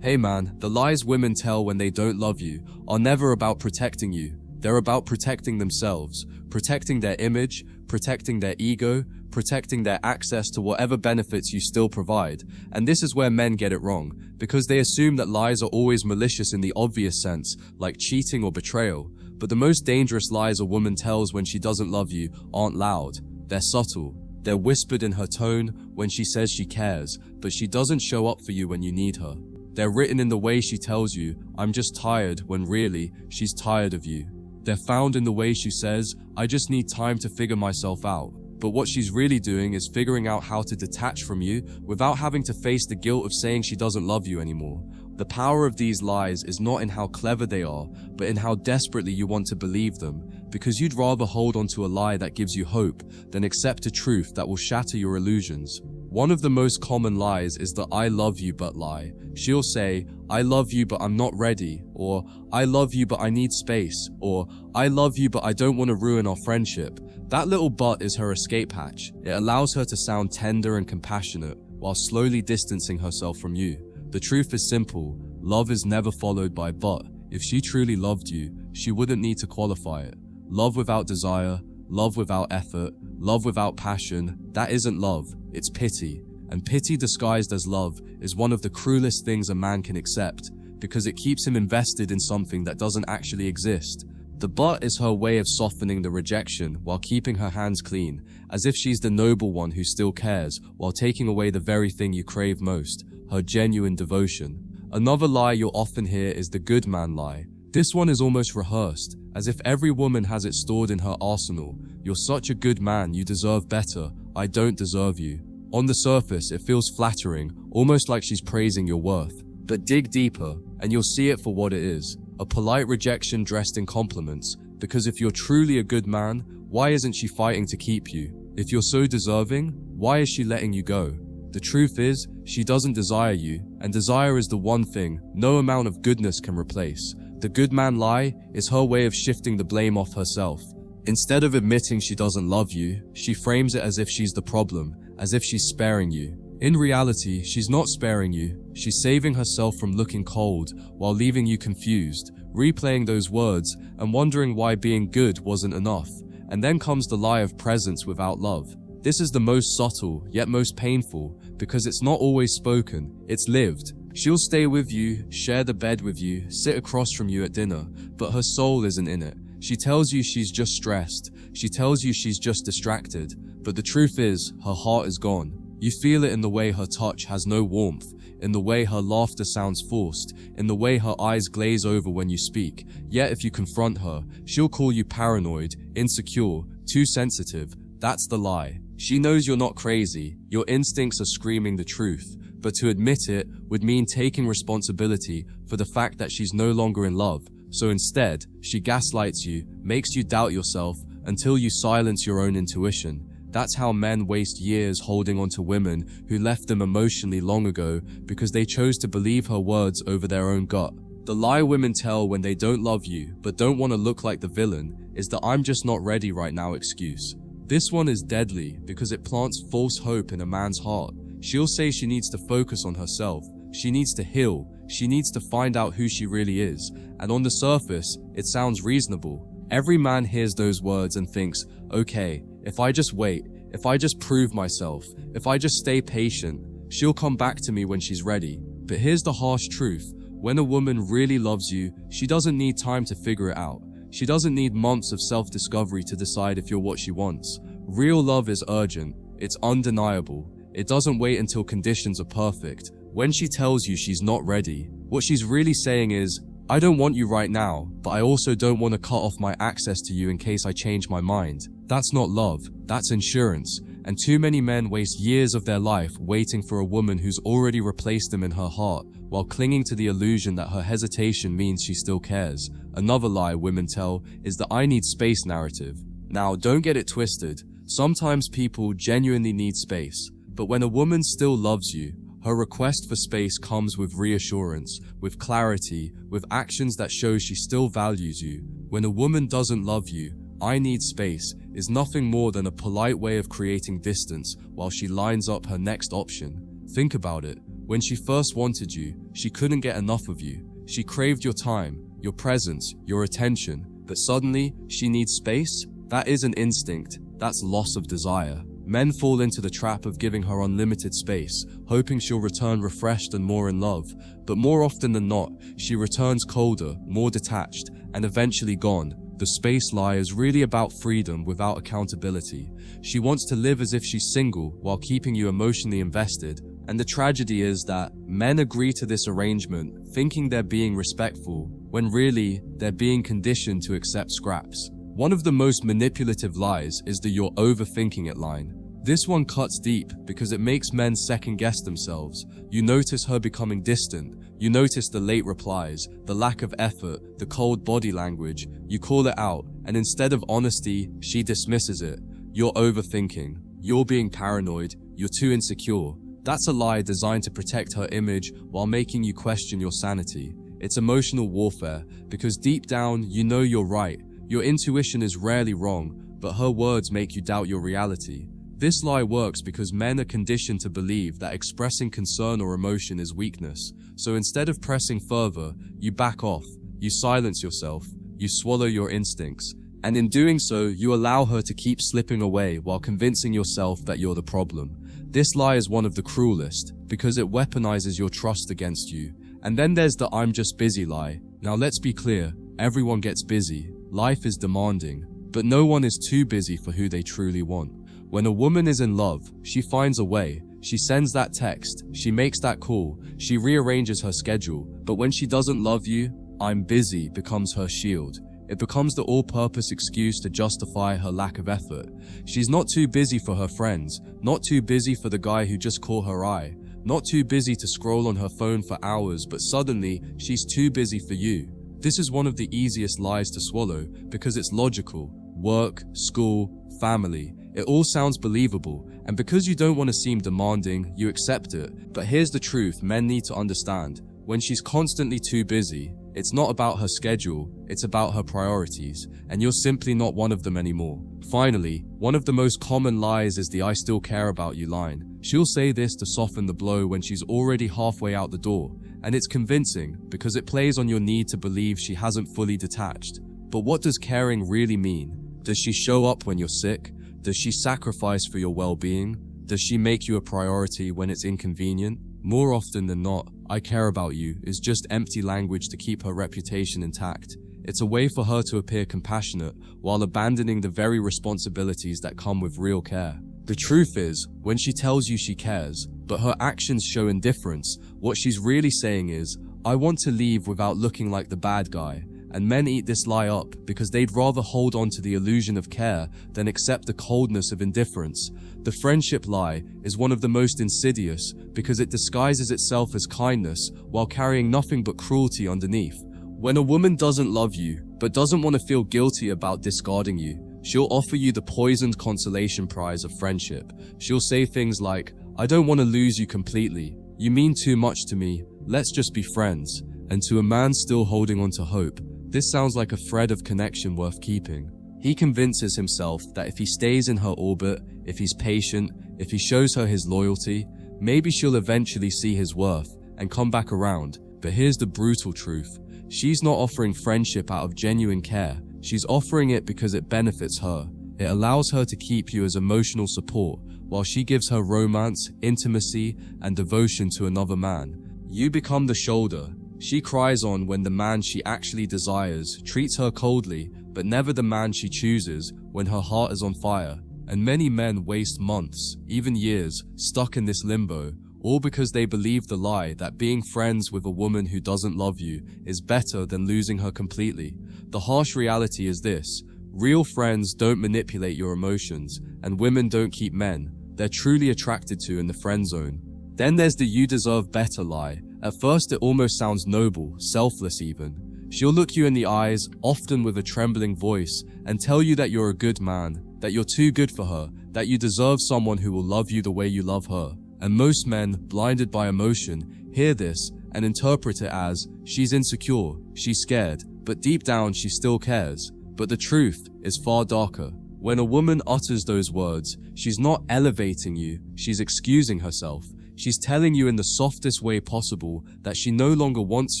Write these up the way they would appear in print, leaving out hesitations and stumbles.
Hey man, the lies women tell when they don't love you are never about protecting you. They're about protecting themselves, protecting their image, protecting their ego, protecting their access to whatever benefits you still provide. And this is where men get it wrong, because they assume that lies are always malicious in the obvious sense, like cheating or betrayal. But the most dangerous lies a woman tells when she doesn't love you aren't loud. They're subtle. They're whispered in her tone when she says she cares, but she doesn't show up for you when you need her. They're written in the way she tells you, "I'm just tired," when really, she's tired of you. They're found in the way she says, "I just need time to figure myself out." But what she's really doing is figuring out how to detach from you without having to face the guilt of saying she doesn't love you anymore. The power of these lies is not in how clever they are, but in how desperately you want to believe them, because you'd rather hold onto a lie that gives you hope than accept a truth that will shatter your illusions. One of the most common lies is the "I love you but" lie. She'll say, "I love you but I'm not ready," or "I love you but I need space," or "I love you but I don't want to ruin our friendship." That little "but" is her escape hatch. It allows her to sound tender and compassionate while slowly distancing herself from you. The truth is simple. Love is never followed by "but." If she truly loved you, she wouldn't need to qualify it. Love without desire, love without effort, love without passion, that isn't love, it's pity. And pity disguised as love is one of the cruelest things a man can accept, because it keeps him invested in something that doesn't actually exist. The "but" is her way of softening the rejection while keeping her hands clean, as if she's the noble one who still cares, while taking away the very thing you crave most, her genuine devotion. Another lie you'll often hear is the "good man" lie. This one is almost rehearsed, as if every woman has it stored in her arsenal. "You're such a good man, you deserve better, I don't deserve you." On the surface, it feels flattering, almost like she's praising your worth. But dig deeper, and you'll see it for what it is. A polite rejection dressed in compliments, because if you're truly a good man, why isn't she fighting to keep you? If you're so deserving, why is she letting you go? The truth is, she doesn't desire you, and desire is the one thing no amount of goodness can replace. The "good man" lie is her way of shifting the blame off herself. Instead of admitting she doesn't love you, she frames it as if she's the problem, as if she's sparing you. In reality, she's not sparing you. She's saving herself from looking cold while leaving you confused, replaying those words and wondering why being good wasn't enough. And then comes the lie of presence without love. This is the most subtle, yet most painful, because it's not always spoken, it's lived. She'll stay with you, share the bed with you, sit across from you at dinner, but her soul isn't in it. She tells you she's just stressed. She tells you she's just distracted. But the truth is, her heart is gone. You feel it in the way her touch has no warmth, in the way her laughter sounds forced, in the way her eyes glaze over when you speak. Yet if you confront her, she'll call you paranoid, insecure, too sensitive. That's the lie. She knows you're not crazy. Your instincts are screaming the truth. But to admit it would mean taking responsibility for the fact that she's no longer in love. So instead, she gaslights you, makes you doubt yourself, until you silence your own intuition. That's how men waste years holding on to women who left them emotionally long ago because they chose to believe her words over their own gut. The lie women tell when they don't love you but don't want to look like the villain is the "I'm just not ready right now" excuse. This one is deadly because it plants false hope in a man's heart. She'll say she needs to focus on herself, she needs to heal, she needs to find out who she really is, and on the surface, it sounds reasonable. Every man hears those words and thinks, okay, if I just wait, if I just prove myself, if I just stay patient, she'll come back to me when she's ready. But here's the harsh truth. When a woman really loves you, she doesn't need time to figure it out. She doesn't need months of self-discovery to decide if you're what she wants. Real love is urgent. It's undeniable. It doesn't wait until conditions are perfect. When she tells you she's not ready, what she's really saying is, I don't want you right now, but I also don't want to cut off my access to you in case I change my mind. That's not love, that's insurance. And too many men waste years of their life waiting for a woman who's already replaced them in her heart, while clinging to the illusion that her hesitation means she still cares. Another lie women tell is the "I need space" narrative. Now, don't get it twisted. Sometimes people genuinely need space, but when a woman still loves you, her request for space comes with reassurance, with clarity, with actions that show she still values you. When a woman doesn't love you, "I need space" is nothing more than a polite way of creating distance while she lines up her next option. Think about it. When she first wanted you, she couldn't get enough of you. She craved your time, your presence, your attention, but suddenly she needs space? That isn't instinct, that's loss of desire. Men fall into the trap of giving her unlimited space, hoping she'll return refreshed and more in love, but more often than not, she returns colder, more detached, and eventually gone. The space lie is really about freedom without accountability. She wants to live as if she's single while keeping you emotionally invested, and the tragedy is that men agree to this arrangement thinking they're being respectful, when really, they're being conditioned to accept scraps. One of the most manipulative lies is the "you're overthinking it" line. This one cuts deep because it makes men second-guess themselves. You notice her becoming distant. You notice the late replies, the lack of effort, the cold body language. You call it out, and instead of honesty, she dismisses it. You're overthinking. You're being paranoid. You're too insecure. That's a lie designed to protect her image while making you question your sanity. It's emotional warfare because deep down, you know you're right. Your intuition is rarely wrong, but her words make you doubt your reality. This lie works because men are conditioned to believe that expressing concern or emotion is weakness. So instead of pressing further, you back off, you silence yourself, you swallow your instincts. And in doing so, you allow her to keep slipping away while convincing yourself that you're the problem. This lie is one of the cruelest because it weaponizes your trust against you. And then there's the "I'm just busy" lie. Now let's be clear, everyone gets busy. Life is demanding, but no one is too busy for who they truly want. When a woman is in love, she finds a way. She sends that text, she makes that call, she rearranges her schedule. But when she doesn't love you, "I'm busy" becomes her shield. It becomes the all-purpose excuse to justify her lack of effort. She's not too busy for her friends, not too busy for the guy who just caught her eye, not too busy to scroll on her phone for hours, but suddenly, she's too busy for you. This is one of the easiest lies to swallow because it's logical. Work, school, family, it all sounds believable, and because you don't want to seem demanding, you accept it. But here's the truth men need to understand. When she's constantly too busy, it's not about her schedule, it's about her priorities, and you're simply not one of them anymore. Finally, one of the most common lies is the "I still care about you" line. She'll say this to soften the blow when she's already halfway out the door, and it's convincing because it plays on your need to believe she hasn't fully detached. But what does caring really mean? Does she show up when you're sick? Does she sacrifice for your well-being? Does she make you a priority when it's inconvenient? More often than not, "I care about you" is just empty language to keep her reputation intact. It's a way for her to appear compassionate while abandoning the very responsibilities that come with real care. The truth is, when she tells you she cares, but her actions show indifference, what she's really saying is, "I want to leave without looking like the bad guy." And men eat this lie up because they'd rather hold on to the illusion of care than accept the coldness of indifference. The friendship lie is one of the most insidious because it disguises itself as kindness while carrying nothing but cruelty underneath. When a woman doesn't love you, but doesn't want to feel guilty about discarding you, she'll offer you the poisoned consolation prize of friendship. She'll say things like, "I don't want to lose you completely. You mean too much to me. Let's just be friends." And to a man still holding on to hope, this sounds like a thread of connection worth keeping. He convinces himself that if he stays in her orbit, if he's patient, if he shows her his loyalty, maybe she'll eventually see his worth and come back around. But here's the brutal truth. She's not offering friendship out of genuine care. She's offering it because it benefits her. It allows her to keep you as emotional support, while she gives her romance, intimacy, and devotion to another man. You become the shoulder she cries on when the man she actually desires treats her coldly, but never the man she chooses when her heart is on fire. And many men waste months, even years, stuck in this limbo, all because they believe the lie that being friends with a woman who doesn't love you is better than losing her completely. The harsh reality is this: real friends don't manipulate your emotions, and women don't keep men they're truly attracted to in the friend zone. Then there's the "you deserve better" lie. At first it almost sounds noble, selfless even. She'll look you in the eyes, often with a trembling voice, and tell you that you're a good man, that you're too good for her, that you deserve someone who will love you the way you love her. And most men, blinded by emotion, hear this and interpret it as, she's insecure, she's scared, but deep down she still cares. But the truth is far darker. When a woman utters those words, she's not elevating you, she's excusing herself. She's telling you in the softest way possible that she no longer wants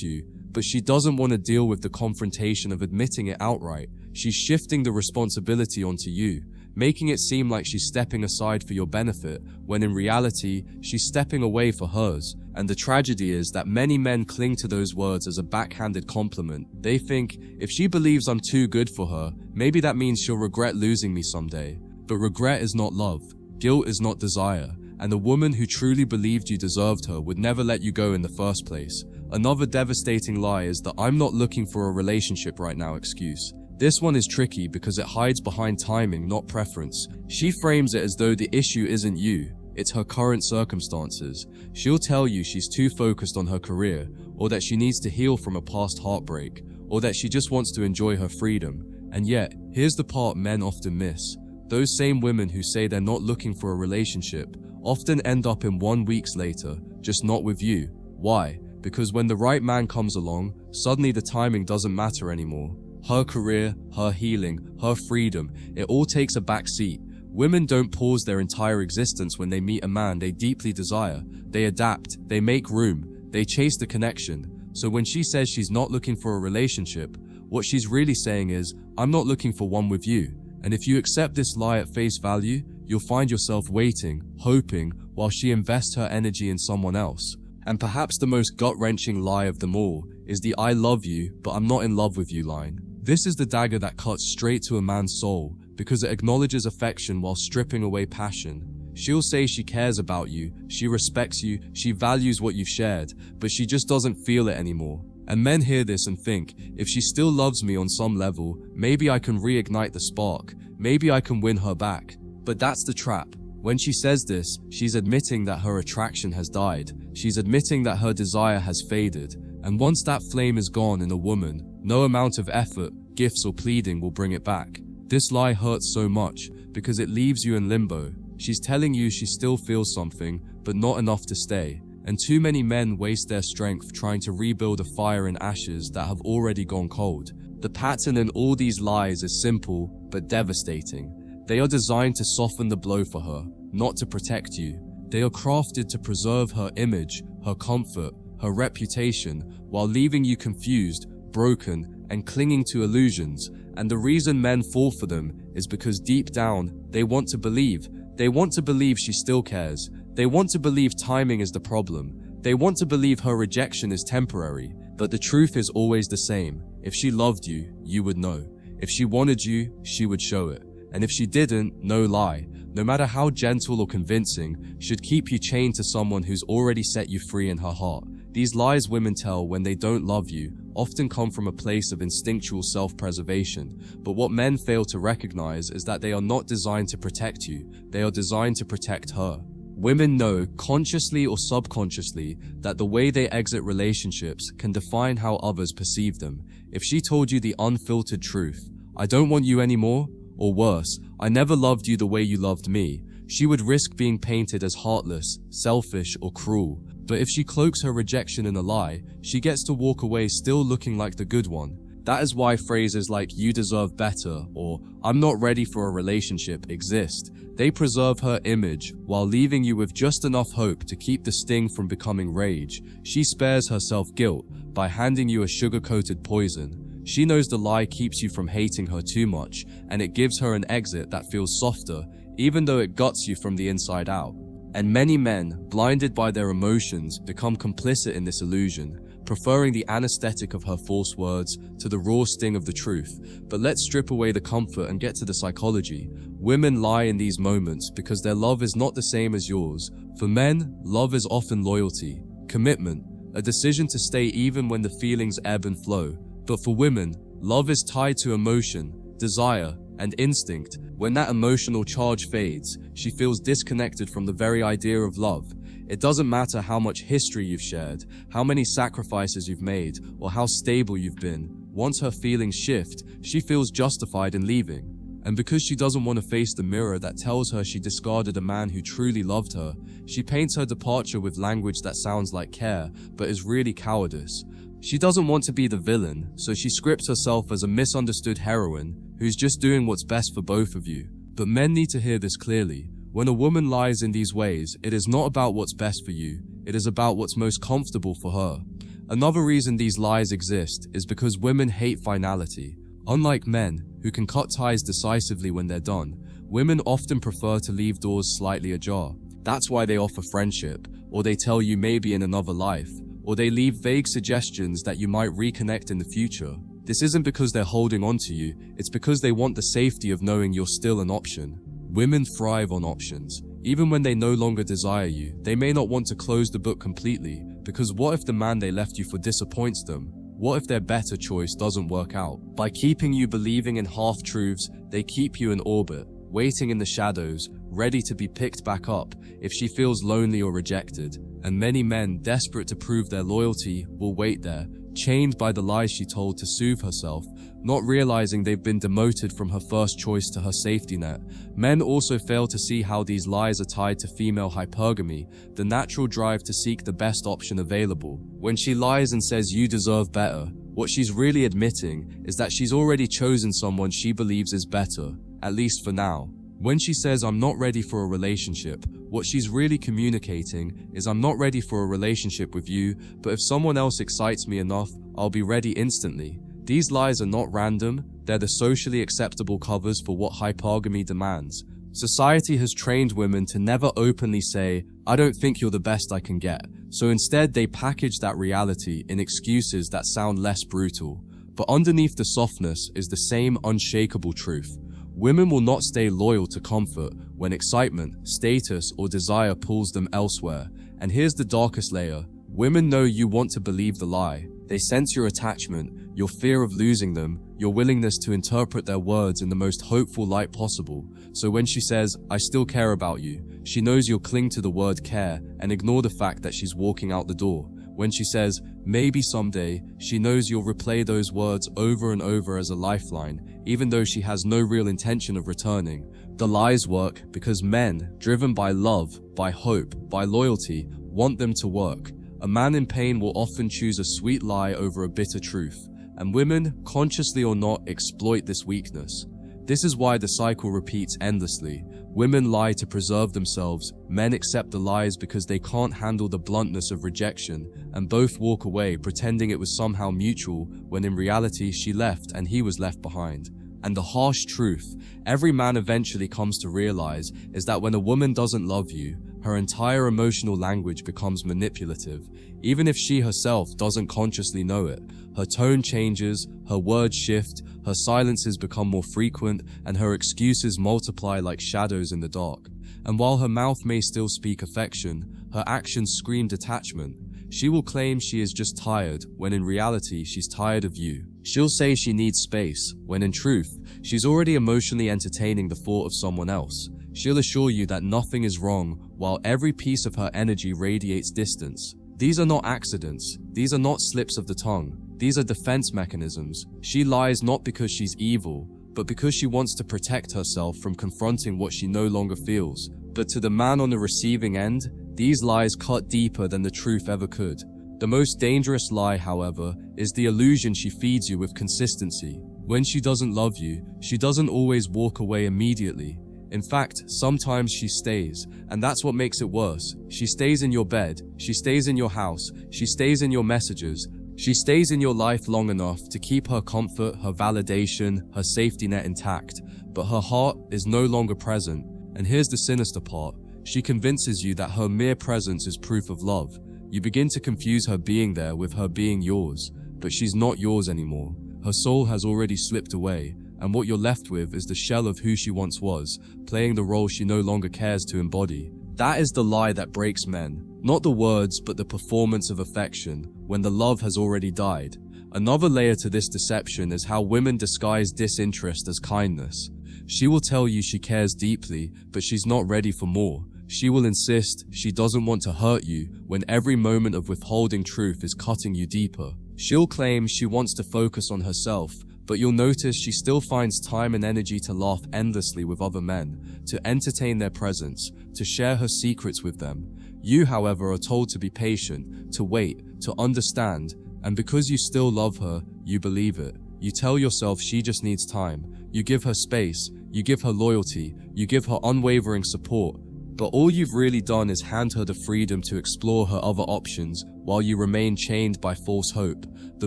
you, but she doesn't want to deal with the confrontation of admitting it outright. She's shifting the responsibility onto you, making it seem like she's stepping aside for your benefit, when in reality, she's stepping away for hers. And the tragedy is that many men cling to those words as a backhanded compliment. They think, if she believes I'm too good for her, maybe that means she'll regret losing me someday. But regret is not love. Guilt is not desire. And the woman who truly believed you deserved her would never let you go in the first place. Another devastating lie is the "I'm not looking for a relationship right now" excuse. This one is tricky because it hides behind timing, not preference. She frames it as though the issue isn't you, it's her current circumstances. She'll tell you she's too focused on her career, or that she needs to heal from a past heartbreak, or that she just wants to enjoy her freedom. And yet, here's the part men often miss. Those same women who say they're not looking for a relationship often end up in 1 week later, just not with you. Why? Because when the right man comes along, suddenly the timing doesn't matter anymore. Her career, her healing, her freedom, it all takes a back seat. Women don't pause their entire existence when they meet a man they deeply desire. They adapt, they make room, they chase the connection. So when she says she's not looking for a relationship, what she's really saying is, I'm not looking for one with you. And if you accept this lie at face value, you'll find yourself waiting, hoping, while she invests her energy in someone else. And perhaps the most gut-wrenching lie of them all is the "I love you, but I'm not in love with you" line. This is the dagger that cuts straight to a man's soul because it acknowledges affection while stripping away passion. She'll say she cares about you, she respects you, she values what you've shared, but she just doesn't feel it anymore. And men hear this and think, if she still loves me on some level, maybe I can reignite the spark, maybe I can win her back. But that's the trap. When she says this, she's admitting that her attraction has died. She's admitting that her desire has faded. And once that flame is gone in a woman, no amount of effort, gifts or pleading will bring it back. This lie hurts so much because it leaves you in limbo. She's telling you she still feels something, but not enough to stay. And too many men waste their strength trying to rebuild a fire in ashes that have already gone cold. The pattern in all these lies is simple, but devastating. They are designed to soften the blow for her, not to protect you. They are crafted to preserve her image, her comfort, her reputation, while leaving you confused, broken, and clinging to illusions. And the reason men fall for them is because deep down, they want to believe. They want to believe she still cares. They want to believe timing is the problem. They want to believe her rejection is temporary. But the truth is always the same. If she loved you, you would know. If she wanted you, she would show it. And if she didn't, no lie, no matter how gentle or convincing, should keep you chained to someone who's already set you free in her heart. These lies women tell when they don't love you often come from a place of instinctual self-preservation. But what men fail to recognize is that they are not designed to protect you, they are designed to protect her. Women know, consciously or subconsciously, that the way they exit relationships can define how others perceive them. If she told you the unfiltered truth, "I don't want you anymore," or worse, "I never loved you the way you loved me," she would risk being painted as heartless, selfish, or cruel. But if she cloaks her rejection in a lie, she gets to walk away still looking like the good one. That is why phrases like "you deserve better" or "I'm not ready for a relationship" exist. They preserve her image while leaving you with just enough hope to keep the sting from becoming rage. She spares herself guilt by handing you a sugar-coated poison. She knows the lie keeps you from hating her too much, and it gives her an exit that feels softer, even though it guts you from the inside out. And many men, blinded by their emotions, become complicit in this illusion, preferring the anesthetic of her false words to the raw sting of the truth. But let's strip away the comfort and get to the psychology. Women lie in these moments because their love is not the same as yours. For men, love is often loyalty, commitment, a decision to stay even when the feelings ebb and flow. But for women, love is tied to emotion, desire, and instinct. When that emotional charge fades, she feels disconnected from the very idea of love. It doesn't matter how much history you've shared, how many sacrifices you've made, or how stable you've been. Once her feelings shift, she feels justified in leaving. And because she doesn't want to face the mirror that tells her she discarded a man who truly loved her, she paints her departure with language that sounds like care, but is really cowardice. She doesn't want to be the villain, so she scripts herself as a misunderstood heroine who's just doing what's best for both of you. But men need to hear this clearly. When a woman lies in these ways, it is not about what's best for you, it is about what's most comfortable for her. Another reason these lies exist is because women hate finality. Unlike men, who can cut ties decisively when they're done, women often prefer to leave doors slightly ajar. That's why they offer friendship, or they tell you maybe in another life, or they leave vague suggestions that you might reconnect in the future. This isn't because they're holding on to you, it's because they want the safety of knowing you're still an option. Women thrive on options. Even when they no longer desire you, they may not want to close the book completely, because what if the man they left you for disappoints them? What if their better choice doesn't work out? By keeping you believing in half-truths, they keep you in orbit, waiting in the shadows, ready to be picked back up if she feels lonely or rejected. And many men, desperate to prove their loyalty, will wait there, chained by the lies she told to soothe herself, not realizing they've been demoted from her first choice to her safety net. Men also fail to see how these lies are tied to female hypergamy, the natural drive to seek the best option available. When she lies and says you deserve better, what she's really admitting is that she's already chosen someone she believes is better, at least for now. When she says I'm not ready for a relationship, what she's really communicating is I'm not ready for a relationship with you, but if someone else excites me enough, I'll be ready instantly. These lies are not random, they're the socially acceptable covers for what hypergamy demands. Society has trained women to never openly say, I don't think you're the best I can get, so instead they package that reality in excuses that sound less brutal. But underneath the softness is the same unshakable truth. Women will not stay loyal to comfort when excitement, status, or desire pulls them elsewhere. And here's the darkest layer. Women know you want to believe the lie. They sense your attachment, your fear of losing them, your willingness to interpret their words in the most hopeful light possible. So when she says, I still care about you, she knows you'll cling to the word care and ignore the fact that she's walking out the door. When she says, maybe someday, she knows you'll replay those words over and over as a lifeline, even though she has no real intention of returning. The lies work because men, driven by love, by hope, by loyalty, want them to work. A man in pain will often choose a sweet lie over a bitter truth, and women, consciously or not, exploit this weakness. This is why the cycle repeats endlessly. Women lie to preserve themselves, men accept the lies because they can't handle the bluntness of rejection, and both walk away pretending it was somehow mutual when in reality she left and he was left behind. And the harsh truth every man eventually comes to realize is that when a woman doesn't love you, her entire emotional language becomes manipulative. Even if she herself doesn't consciously know it, her tone changes, her words shift, her silences become more frequent, and her excuses multiply like shadows in the dark. And while her mouth may still speak affection, her actions scream detachment. She will claim she is just tired, when in reality she's tired of you. She'll say she needs space, when in truth, she's already emotionally entertaining the thought of someone else. She'll assure you that nothing is wrong, while every piece of her energy radiates distance. These are not accidents. These are not slips of the tongue. These are defense mechanisms. She lies not because she's evil, but because she wants to protect herself from confronting what she no longer feels. But to the man on the receiving end, these lies cut deeper than the truth ever could. The most dangerous lie, however, is the illusion she feeds you with consistency. When she doesn't love you, she doesn't always walk away immediately. In fact, sometimes she stays, and that's what makes it worse. She stays in your bed, she stays in your house, she stays in your messages, she stays in your life long enough to keep her comfort, her validation, her safety net intact, but her heart is no longer present. And here's the sinister part. She convinces you that her mere presence is proof of love. You begin to confuse her being there with her being yours, but she's not yours anymore. Her soul has already slipped away, and what you're left with is the shell of who she once was, playing the role she no longer cares to embody. That is the lie that breaks men. Not the words, but the performance of affection, when the love has already died. Another layer to this deception is how women disguise disinterest as kindness. She will tell you she cares deeply, but she's not ready for more. She will insist she doesn't want to hurt you when every moment of withholding truth is cutting you deeper. She'll claim she wants to focus on herself, but you'll notice she still finds time and energy to laugh endlessly with other men, to entertain their presence, to share her secrets with them. You, however, are told to be patient, to wait, to understand, and because you still love her, you believe it. You tell yourself she just needs time. You give her space. You give her loyalty. You give her unwavering support. But all you've really done is hand her the freedom to explore her other options while you remain chained by false hope. The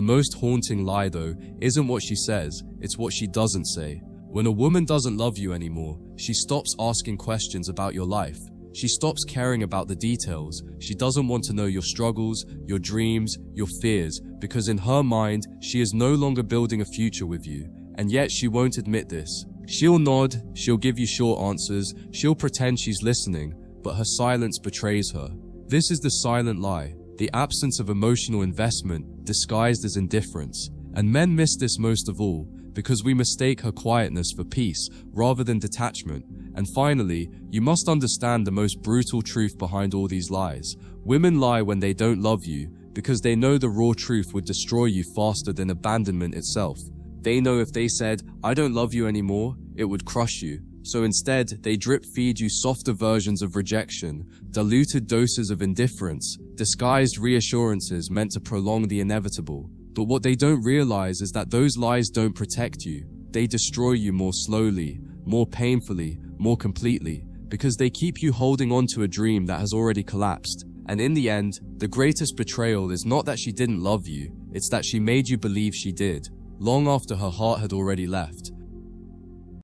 most haunting lie, though, isn't what she says, it's what she doesn't say. When a woman doesn't love you anymore, she stops asking questions about your life. She stops caring about the details. She doesn't want to know your struggles, your dreams, your fears, because in her mind, she is no longer building a future with you. And yet she won't admit this. She'll nod, she'll give you short answers, she'll pretend she's listening, but her silence betrays her. This is the silent lie, the absence of emotional investment disguised as indifference. And men miss this most of all, because we mistake her quietness for peace rather than detachment. And finally, you must understand the most brutal truth behind all these lies. Women lie when they don't love you because they know the raw truth would destroy you faster than abandonment itself. They know if they said, "I don't love you anymore," it would crush you. So instead, they drip feed you softer versions of rejection, diluted doses of indifference, disguised reassurances meant to prolong the inevitable. But what they don't realize is that those lies don't protect you. They destroy you more slowly, more painfully, more completely, because they keep you holding on to a dream that has already collapsed. And in the end, the greatest betrayal is not that she didn't love you, it's that she made you believe she did, long after her heart had already left.